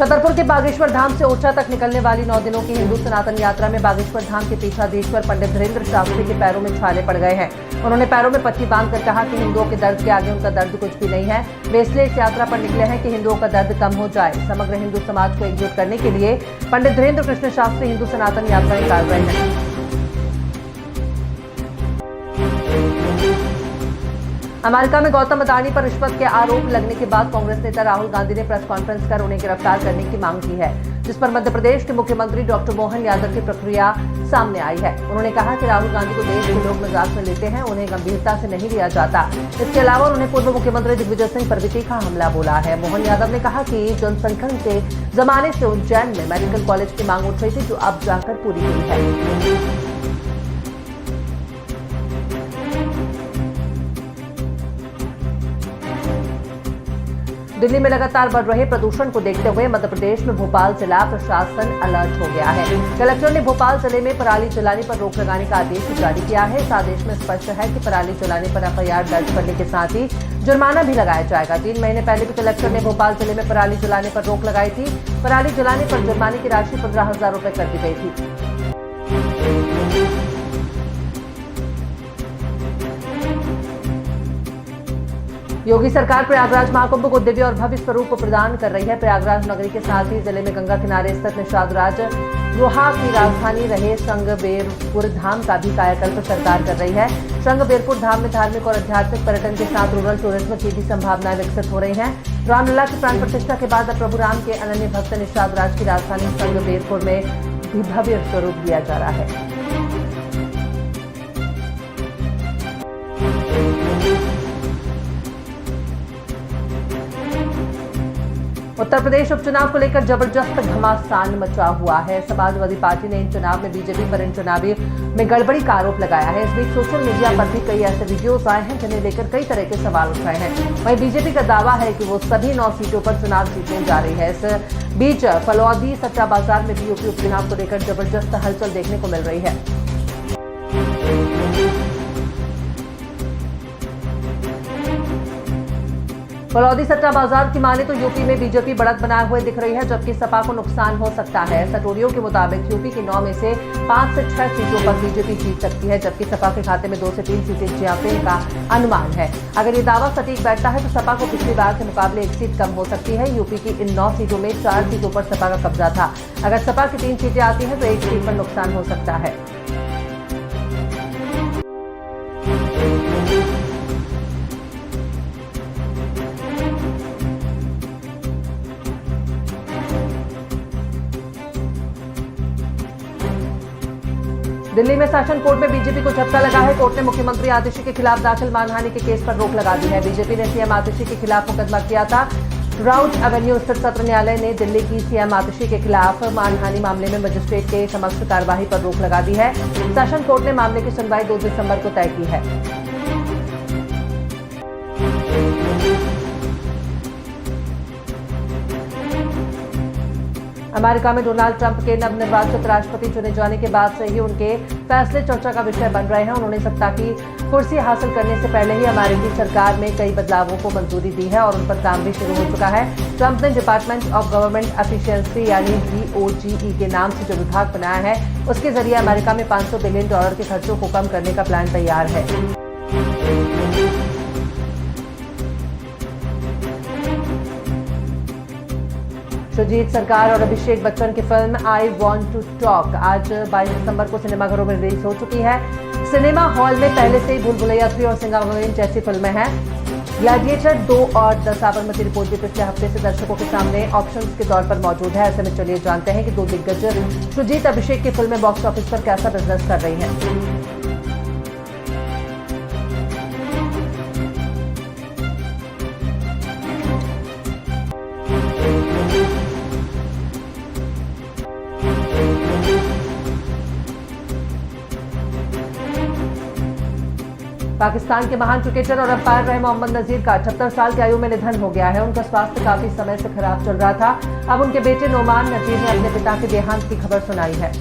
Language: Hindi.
छतरपुर के बागेश्वर धाम से ओरछा तक निकलने वाली 9 दिनों की हिंदू सनातन यात्रा में बागेश्वर धाम के पीठाधीश्वर पंडित धीरेन्द्र शास्त्री के पैरों में छाले पड़ गए हैं। उन्होंने पैरों में पट्टी बांधकर कहा कि हिंदुओं के दर्द के आगे उनका दर्द कुछ भी नहीं है। वे इसलिए इस यात्रा पर निकले हैं कि हिंदुओं का दर्द कम हो जाए। समग्र हिंदू समाज को एकजुट करने के लिए पंडित धीरेन्द्र कृष्ण शास्त्री हिंदू सनातन यात्रा निकाल रहे हैं। अमेरिका में गौतम अडानी पर रिश्वत के आरोप लगने के बाद कांग्रेस नेता राहुल गांधी ने प्रेस कॉन्फ्रेंस कर उन्हें गिरफ्तार करने की मांग की है, जिस पर मध्य प्रदेश के मुख्यमंत्री डॉक्टर मोहन यादव की प्रक्रिया सामने आई है। उन्होंने कहा कि राहुल गांधी को देश के लोग मजाक में लेते हैं, उन्हें गंभीरता से नहीं लिया जाता। इसके अलावा उन्होंने पूर्व मुख्यमंत्री दिग्विजय सिंह पर भी तीखा हमला बोला है। मोहन यादव ने कहा कि जनसंख्या के जमाने से उज्जैन में मेडिकल कॉलेज की मांग उठ रही थी, जो अब जाकर पूरी हुई है। दिल्ली में लगातार बढ़ रहे प्रदूषण को देखते हुए मध्य प्रदेश में भोपाल जिला प्रशासन अलर्ट हो गया है। कलेक्टर ने भोपाल जिले में पराली जलाने पर रोक लगाने का आदेश जारी किया है। इस आदेश में स्पष्ट है कि पराली जलाने पर एफआईआर दर्ज करने के साथ ही जुर्माना भी लगाया जाएगा। 3 महीने पहले भी कलेक्टर ने भोपाल जिले में पराली जलाने पर रोक लगाई थी। पराली जलाने पर जुर्माने की राशि 15,000 रुपए कर दी गई थी। योगी सरकार प्रयागराज महाकुंभ को दिव्य और भव्य स्वरूप प्रदान कर रही है। प्रयागराज नगरी के साथ ही जिले में गंगा किनारे स्थित निषादराज रोहा की राजधानी रहे श्रृंगबेरपुर धाम का भी कायाकल्प सरकार कर रही है। श्रृंगबेरपुर धाम में धार्मिक और आध्यात्मिक पर्यटन के साथ रूरल टूरिज्म की भी संभावनाएं विकसित हो रही हैं। रामलला की प्राण प्रतिष्ठा के बाद अब प्रभु राम के अनन्य भक्त निषादराज की राजधानी श्रृंगबेरपुर में भी भव्य स्वरूप दिया जा रहा है। उत्तर प्रदेश उपचुनाव को लेकर जबरदस्त घमासान मचा हुआ है। समाजवादी पार्टी ने इन चुनाव में बीजेपी पर इन चुनावी में गड़बड़ी का आरोप लगाया है। इस बीच सोशल मीडिया पर भी कई ऐसे वीडियोस आए हैं जिन्हें लेकर कई तरह के सवाल उठाए हैं। वहीं बीजेपी का दावा है कि वो सभी 9 सीटों पर चुनाव जीतने जा रही है। इस बीच फलौदी सट्टा बाजार में भी यूपी उपचुनाव को लेकर जबरदस्त हलचल देखने को मिल रही है। फलौदी सट्टा बाजार की माने तो यूपी में बीजेपी बढ़त बनाए हुए दिख रही है, जबकि सपा को नुकसान हो सकता है। सटोरियों के मुताबिक यूपी की 9 में से 5 से 6 सीटों पर बीजेपी जीत सकती है, जबकि सपा के खाते में 2 से 3 सीटें जाने का अनुमान है। अगर ये दावा सटीक बैठता है तो सपा को पिछली बार के मुकाबले 1 सीट कम हो सकती है। यूपी की इन 9 सीटों में 4 सीटों पर सपा का कब्जा था। अगर सपा की 3 सीटें आती हैं तो 1 सीट पर नुकसान हो सकता है। दिल्ली में सेशन कोर्ट में बीजेपी को झटका लगा है। कोर्ट ने मुख्यमंत्री आतिशी के खिलाफ दाखिल मानहानि के केस पर रोक लगा दी है। बीजेपी ने सीएम आतिशी के खिलाफ मुकदमा किया था। राउट एवेन्यू स्थित सत्र न्यायालय ने दिल्ली की सीएम आतिशी के खिलाफ मानहानि मामले में मजिस्ट्रेट के समक्ष कार्यवाही पर रोक लगा दी है। सेशन कोर्ट ने मामले की सुनवाई 2 दिसंबर को तय की है। अमेरिका में डोनाल्ड ट्रंप के नवनिर्वाचित राष्ट्रपति चुने जाने के बाद से ही उनके फैसले चर्चा का विषय बन रहे हैं। उन्होंने सत्ता की कुर्सी हासिल करने से पहले ही अमेरिकी सरकार में कई बदलावों को मंजूरी दी है और उन पर काम भी शुरू हो चुका है। ट्रंप ने डिपार्टमेंट ऑफ गवर्नमेंट एफिशिएंसी यानी DOGE के नाम से जो विभाग बनाया है, उसके जरिए अमेरिका में $500 बिलियन के खर्चों को कम करने का प्लान तैयार है। सुजीत सरकार और अभिषेक बच्चन की film I want to talk आज 22 दिसंबर को सिनेमाघरों में रिलीज हो चुकी है। सिनेमा हॉल में पहले से ही भूल भुलैया 3 और सिंगापुर जैसी फिल्में हैं। ग्लैडिएटर 2 और द साबरमती रिपोर्ट भी पिछले हफ्ते से दर्शकों के सामने ऑप्शंस के तौर पर मौजूद है। ऐसे में चलिए जानते हैं कि 2 दिग्गज सुजीत अभिषेक की फिल्में बॉक्स ऑफिस पर कैसा बिजनेस कर रही हैं। पाकिस्तान के महान क्रिकेटर और अंपायर रहे मोहम्मद नजीर का 78 साल की आयु में निधन हो गया है। उनका स्वास्थ्य काफी समय से खराब चल रहा था। अब उनके बेटे नोमान नजीर ने अपने पिता के देहांत की खबर सुनाई है।